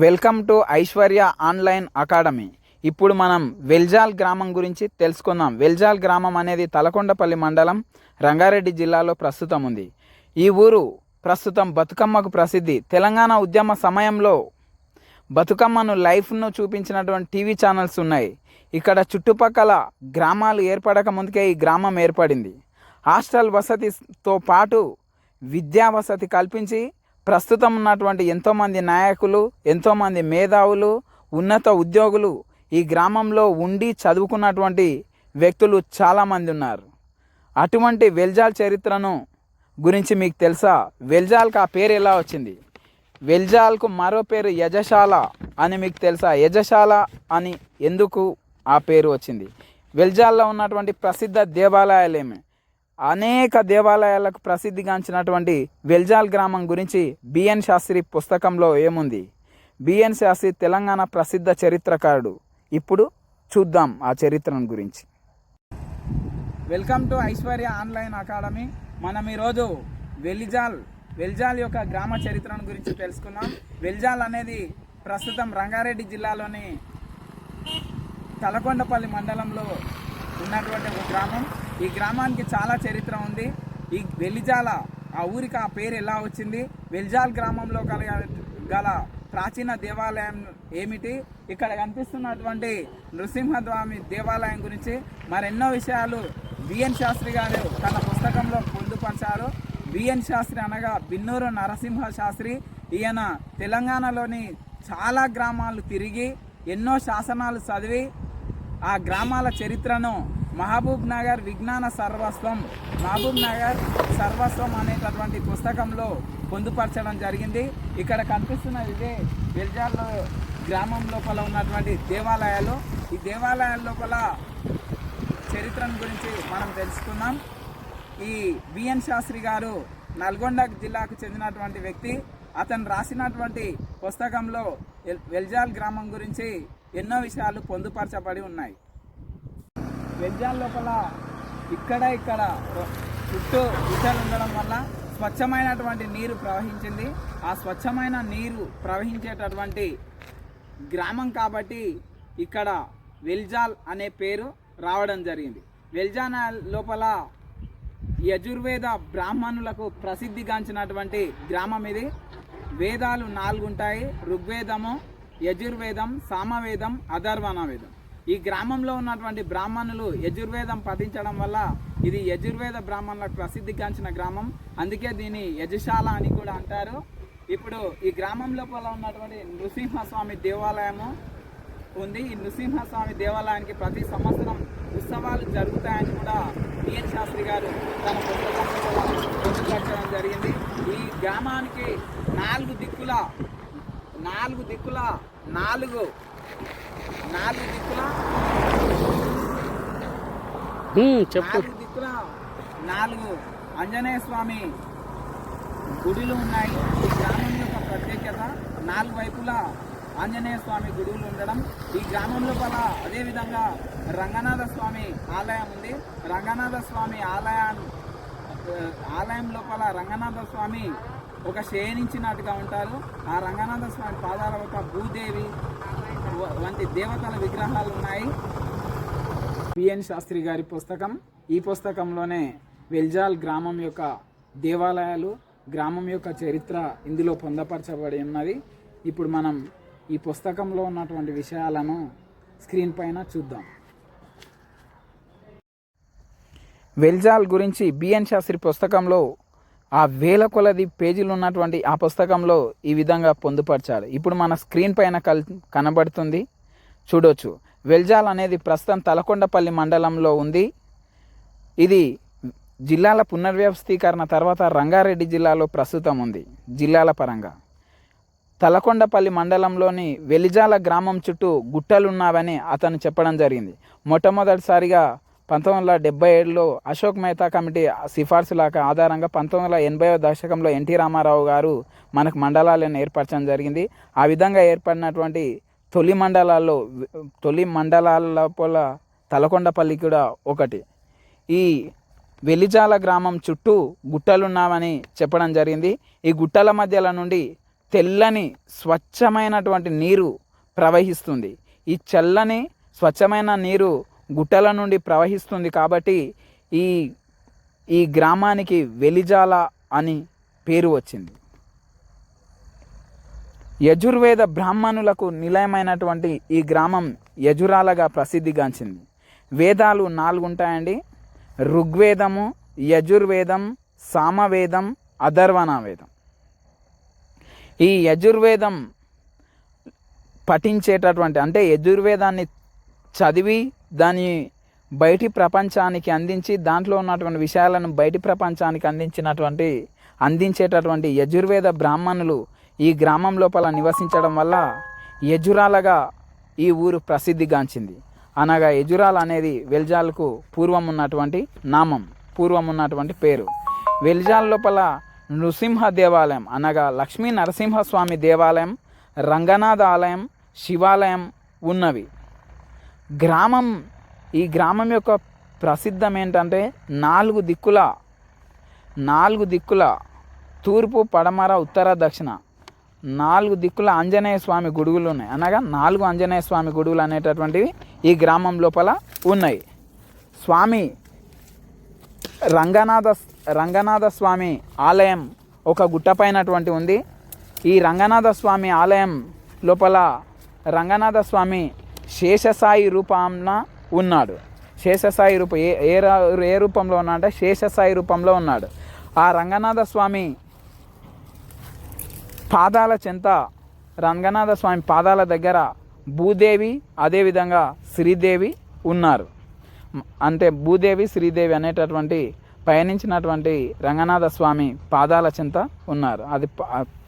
Welcome to Aishwarya online academy. ఇప్పుడు మనం వెల్జాల్ గ్రామం గురించి తెలుసుకుందాం. వెల్జాల్ గ్రామం అనేది తలకొండపల్లి మండలం, రంగారెడ్డి జిల్లాలో ప్రస్తుతం ఉంది. ఈ ఊరు ప్రస్తుతం బతుకమ్మకు ప్రసిద్ధి. తెలంగాణ ఉద్యమ సమయంలో బతుకమ్మను లైఫ్ను చూపించినటువంటి టీవీ ఛానల్స్ ఉన్నాయి. ఇక్కడ చుట్టుపక్కల గ్రామాలు ఏర్పడక ముందుకే ఈ గ్రామం ఏర్పడింది. హాస్టల్ వసతితో పాటు విద్యా వసతి కల్పించి ప్రస్తుతం ఉన్నటువంటి ఎంతోమంది నాయకులు, ఎంతోమంది మేధావులు, ఉన్నత ఉద్యోగులు ఈ గ్రామంలో ఉండి చదువుకున్నటువంటి వ్యక్తులు చాలామంది ఉన్నారు. అటువంటి వెల్జాల్ చరిత్రను గురించి మీకు తెలుసా? వెల్జాల్కి ఆ పేరు ఎలా వచ్చింది? వెల్జాల్కు మరో పేరు యజశాల అని మీకు తెలుసా? యజశాల అని ఎందుకు ఆ పేరు వచ్చింది? వెల్జాల్లో ఉన్నటువంటి ప్రసిద్ధ దేవాలయాలేమి? అనేక దేవాలయాలకు ప్రసిద్ధిగాంచినటువంటి వెల్జాల్ గ్రామం గురించి బిఎన్ శాస్త్రి పుస్తకంలో ఏముంది? బిఎన్ శాస్త్రి తెలంగాణ ప్రసిద్ధ చరిత్రకారుడు. ఇప్పుడు చూద్దాం ఆ చరిత్రను గురించి. Welcome to Aishwarya online academy. మనం ఈరోజు వెల్జాల్ యొక్క గ్రామ చరిత్రను గురించి తెలుసుకుందాం. వెల్జాల్ అనేది ప్రస్తుతం రంగారెడ్డి జిల్లాలోని తలకొండపల్లి మండలంలో ఉన్నటువంటి ఒక గ్రామం. ఈ గ్రామానికి చాలా చరిత్ర ఉంది. ఈ వెలిజాల ఆ ఊరికి ఆ పేరు ఎలా వచ్చింది? వెల్జాల్ గ్రామంలో గల ప్రాచీన దేవాలయం ఏమిటి? ఇక్కడ కనిపిస్తున్నటువంటి నృసింహస్వామి దేవాలయం గురించి మరెన్నో విషయాలు బిఎన్ శాస్త్రి గారు తన పుస్తకంలో పొందుపరిచారు. బిఎన్ శాస్త్రి అనగా బిన్నూరు నరసింహ శాస్త్రి. ఈయన తెలంగాణలోని చాలా గ్రామాలు తిరిగి ఎన్నో శాసనాలు చదివి ఆ గ్రామాల చరిత్రను మహబూబ్ నగర్ విజ్ఞాన సర్వస్వం అనేటటువంటి పుస్తకంలో పొందుపరచడం జరిగింది. ఇక్కడ కనిపిస్తున్న ఇదే వెల్జాల్లో గ్రామం లోపల ఉన్నటువంటి దేవాలయాలు. ఈ దేవాలయాల లోపల చరిత్రను గురించి మనం తెలుసుకుందాం. ఈ బిఎన్ శాస్త్రి గారు నల్గొండ జిల్లాకు చెందినటువంటి వ్యక్తి. అతను రాసినటువంటి పుస్తకంలో వెల్జాల్ గ్రామం గురించి ఎన్నో విషయాలు పొందుపరచబడి ఉన్నాయి. వెల్జాల్ లోపల ఇక్కడ చుట్టూ గుట్టలు ఉండడం వల్ల స్వచ్ఛమైనటువంటి నీరు ప్రవహించింది. ఆ స్వచ్ఛమైన నీరు ప్రవహించేటటువంటి గ్రామం కాబట్టి ఇక్కడ వెల్జాల్ అనే పేరు రావడం జరిగింది. వెల్జాల్ లోపల యజుర్వేద బ్రాహ్మణులకు ప్రసిద్ధిగాంచినటువంటి గ్రామం ఇది. వేదాలు 4 ఉంటాయి: ఋగ్వేదము, యజుర్వేదం, సామవేదం, అథర్వణ వేదం. ఈ గ్రామంలో ఉన్నటువంటి బ్రాహ్మణులు యజుర్వేదం పఠించడం వల్ల ఇది యజుర్వేద బ్రాహ్మణులకు ప్రసిద్ధిగాంచిన గ్రామం. అందుకే దీన్ని యజశాల అని కూడా అంటారు. ఇప్పుడు ఈ గ్రామం లోపల ఉన్నటువంటి నృసింహస్వామి దేవాలయము ఉంది. ఈ నృసింహస్వామి దేవాలయానికి ప్రతి సంవత్సరం ఉత్సవాలు జరుగుతాయని కూడా బిఎన్ శాస్త్రి గారు తన పుస్తకంలో పొందుపరచడం జరిగింది. ఈ గ్రామానికి నాలుగు దిక్కుల 4 ఆంజనేయ స్వామి గుడులు ఉన్నాయి. ఈ గ్రామం యొక్క ప్రత్యేకత 4 వైపులా ఆంజనేయ స్వామి గుడులు ఉండడం. ఈ గ్రామం లోపల అదేవిధంగా రంగనాథ స్వామి ఆలయం ఉంది. రంగనాథ స్వామి ఆలయం లోపల రంగనాథ స్వామి ఒక శయనించినట్టుగా ఉంటారు. ఆ రంగనాథ స్వామి పాదాల ఒక భూదేవి వంటి దేవతల విగ్రహాలు ఉన్నాయి. బిఎన్ శాస్త్రి గారి పుస్తకం. ఈ పుస్తకంలోనే వెల్జాల్ గ్రామం యొక్క దేవాలయాలు, గ్రామం యొక్క చరిత్ర ఇందులో పొందపరచబడి ఉన్నది. ఇప్పుడు మనం ఈ పుస్తకంలో ఉన్నటువంటి విషయాలను స్క్రీన్ పైన చూద్దాం. వెల్జాల్ గురించి బిఎన్ శాస్త్రి పుస్తకంలో ఆ వేల కొలది పేజీలు ఉన్నటువంటి ఆ పుస్తకంలో ఈ విధంగా పొందుపరిచాడు. ఇప్పుడు మన స్క్రీన్ పైన కనబడుతుంది, చూడొచ్చు. వెల్జాల్ అనేది ప్రస్తుతం తలకొండపల్లి మండలంలో ఉంది. ఇది జిల్లాల పునర్వ్యవస్థీకరణ తర్వాత రంగారెడ్డి జిల్లాలో ప్రస్తుతం ఉంది. జిల్లాల పరంగా తలకొండపల్లి మండలంలోని వెలిజాల గ్రామం చుట్టూ గుట్టలున్నావని అతను చెప్పడం జరిగింది. మొట్టమొదటిసారిగా 1977లో అశోక్ మెహతా కమిటీ సిఫార్సుల ఆధారంగా 1980వ దశకంలో ఎన్టీ రామారావు గారు మనకు మండలాలను ఏర్పరచడం జరిగింది. ఆ విధంగా ఏర్పడినటువంటి తొలి మండలాల లోపల తలకొండపల్లి కూడా ఒకటి. ఈ వెలిజాల గ్రామం చుట్టూ గుట్టలున్నామని చెప్పడం జరిగింది. ఈ గుట్టల మధ్యల నుండి తెల్లని స్వచ్ఛమైనటువంటి నీరు ప్రవహిస్తుంది. ఈ చల్లని స్వచ్ఛమైన నీరు గుట్టల నుండి ప్రవహిస్తుంది కాబట్టి ఈ గ్రామానికి వెలిజాల అని పేరు వచ్చింది. యజుర్వేద బ్రాహ్మణులకు నిలయమైనటువంటి ఈ గ్రామం యజురాలగా ప్రసిద్ధిగాంచింది. వేదాలు 4 ఉంటాయండి. ఋగ్వేదము, యజుర్వేదం, సామవేదం, అథర్వణ వేదం. ఈ యజుర్వేదం పఠించేటటువంటి అంటే యజుర్వేదాన్ని చదివి దాన్ని బయటి ప్రపంచానికి అందించి దాంట్లో ఉన్నటువంటి విషయాలను బయటి ప్రపంచానికి అందించేటటువంటి యజుర్వేద బ్రాహ్మణులు ఈ గ్రామం లోపల నివసించడం వల్ల యజురాలగా ఈ ఊరు ప్రసిద్ధిగాంచింది. అనగా యజురాల అనేది వెల్జాల్కు పూర్వం ఉన్నటువంటి నామం, పూర్వం ఉన్నటువంటి పేరు. వెల్జాల్ లోపల నృసింహ దేవాలయం అనగా లక్ష్మీ నరసింహస్వామి దేవాలయం, రంగనాథ ఆలయం, శివాలయం ఉన్నవి. ఈ గ్రామం యొక్క ప్రసిద్ధం ఏంటంటే 4 దిక్కుల తూర్పు, పడమర, ఉత్తర, దక్షిణ 4 దిక్కుల ఆంజనేయ స్వామి గుడుగులు ఉన్నాయి. అనగా 4 ఆంజనేయ స్వామి గుడుగులు అనేటటువంటివి ఈ గ్రామం లోపల ఉన్నాయి. స్వామి రంగనాథ స్వామి ఆలయం ఒక గుట్టపైనటువంటి ఉంది. ఈ రంగనాథ స్వామి ఆలయం లోపల రంగనాథ స్వామి శేషసాయి రూపాన ఉన్నాడు. శేషసాయి రూపం ఏ రూపంలో ఉన్నాడంటే శేషసాయి రూపంలో ఉన్నాడు. ఆ రంగనాథ స్వామి పాదాల చెంత, రంగనాథ స్వామి పాదాల దగ్గర భూదేవి అదేవిధంగా శ్రీదేవి ఉన్నారు. అంటే భూదేవి, శ్రీదేవి అనేటటువంటి పయనించినటువంటి రంగనాథ స్వామి పాదాల చెంత ఉన్నారు. అది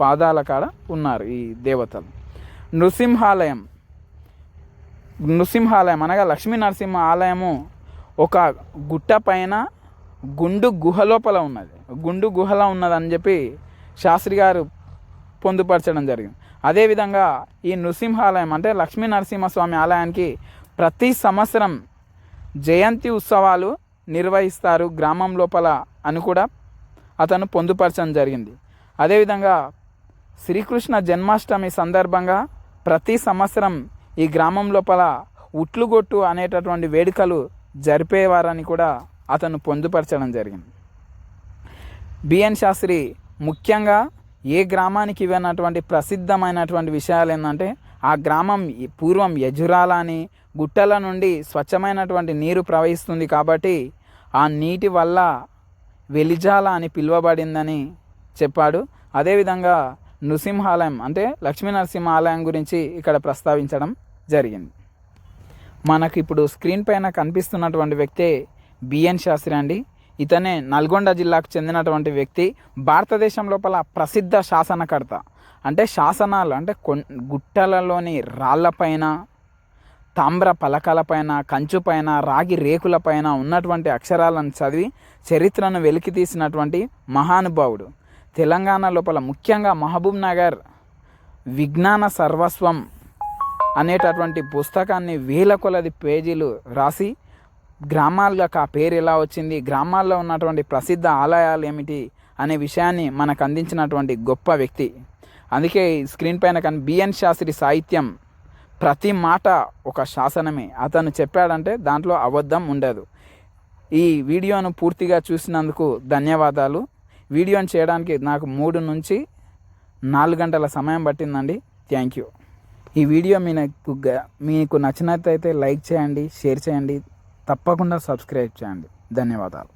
పాదాల కాడ ఉన్నారు ఈ దేవతలు. నృసింహాలయం అనగా లక్ష్మీ నరసింహ ఆలయము ఒక గుట్ట పైన గుండు గుహ లోపల ఉన్నది. గుండు గుహలో ఉన్నదని చెప్పి శాస్త్రి గారు పొందుపరచడం జరిగింది. అదేవిధంగా ఈ నృసింహాలయం అంటే లక్ష్మీ నరసింహస్వామి ఆలయానికి ప్రతి సంవత్సరం జయంతి ఉత్సవాలు నిర్వహిస్తారు గ్రామం లోపల అని కూడా అతను పొందుపరచడం జరిగింది. అదేవిధంగా శ్రీకృష్ణ జన్మాష్టమి సందర్భంగా ప్రతి సంవత్సరం ఈ గ్రామం లోపల ఉట్లుగొట్టు అనేటటువంటి వేడుకలు జరిపేవారని కూడా అతను పొందుపరచడం జరిగింది. బిఎన్ శాస్త్రి ముఖ్యంగా ఏ గ్రామానికి ఇవ్వనటువంటి ప్రసిద్ధమైనటువంటి విషయాలు ఏంటంటే ఆ గ్రామం పూర్వం యజురాల అని గుట్టల నుండి స్వచ్ఛమైనటువంటి నీరు ప్రవహిస్తుంది కాబట్టి ఆ నీటి వల్ల వెలిజాల అని పిలువబడిందని చెప్పాడు. అదేవిధంగా నృసింహాలయం అంటే లక్ష్మీ నరసింహ ఆలయం గురించి ఇక్కడ ప్రస్తావించడం జరిగింది. మనకు ఇప్పుడు స్క్రీన్ పైన కనిపిస్తున్నటువంటి వ్యక్తే బిఎన్ శాస్త్రి అండి. ఇతనే నల్గొండ జిల్లాకు చెందినటువంటి వ్యక్తి. భారతదేశం లోపల ప్రసిద్ధ శాసనకర్త. అంటే శాసనాలు అంటే గుట్టలలోని రాళ్లపైన, తామ్ర పలకలపైన, కంచుపైన, రాగి రేకులపైన ఉన్నటువంటి అక్షరాలను చదివి చరిత్రను వెలికి తీసినటువంటి మహానుభావుడు. తెలంగాణ లోపల ముఖ్యంగా మహబూబ్ నగర్ విజ్ఞాన సర్వస్వం అనేటటువంటి పుస్తకాన్ని వేల కొలది పేజీలు రాసి గ్రామాలకు ఆ పేరు ఎలా వచ్చింది, గ్రామాల్లో ఉన్నటువంటి ప్రసిద్ధ ఆలయాలు ఏమిటి అనే విషయాన్ని మనకు అందించినటువంటి గొప్ప వ్యక్తి. అందుకే స్క్రీన్ పైన కానీ బిఎన్ శాస్త్రి సాహిత్యం ప్రతి మాట ఒక శాసనమే. అతను చెప్పాడంటే దాంట్లో అబద్ధం ఉండదు. ఈ వీడియోను పూర్తిగా చూసినందుకు ధన్యవాదాలు. వీడియోని చేయడానికి నాకు 3 నుంచి 4 గంటల సమయం పట్టిందండి. Thank you. ఈ వీడియో మీకు నచ్చినట్లయితే లైక్ చేయండి, షేర్ చేయండి, తప్పకుండా సబ్స్క్రైబ్ చేయండి. ధన్యవాదాలు.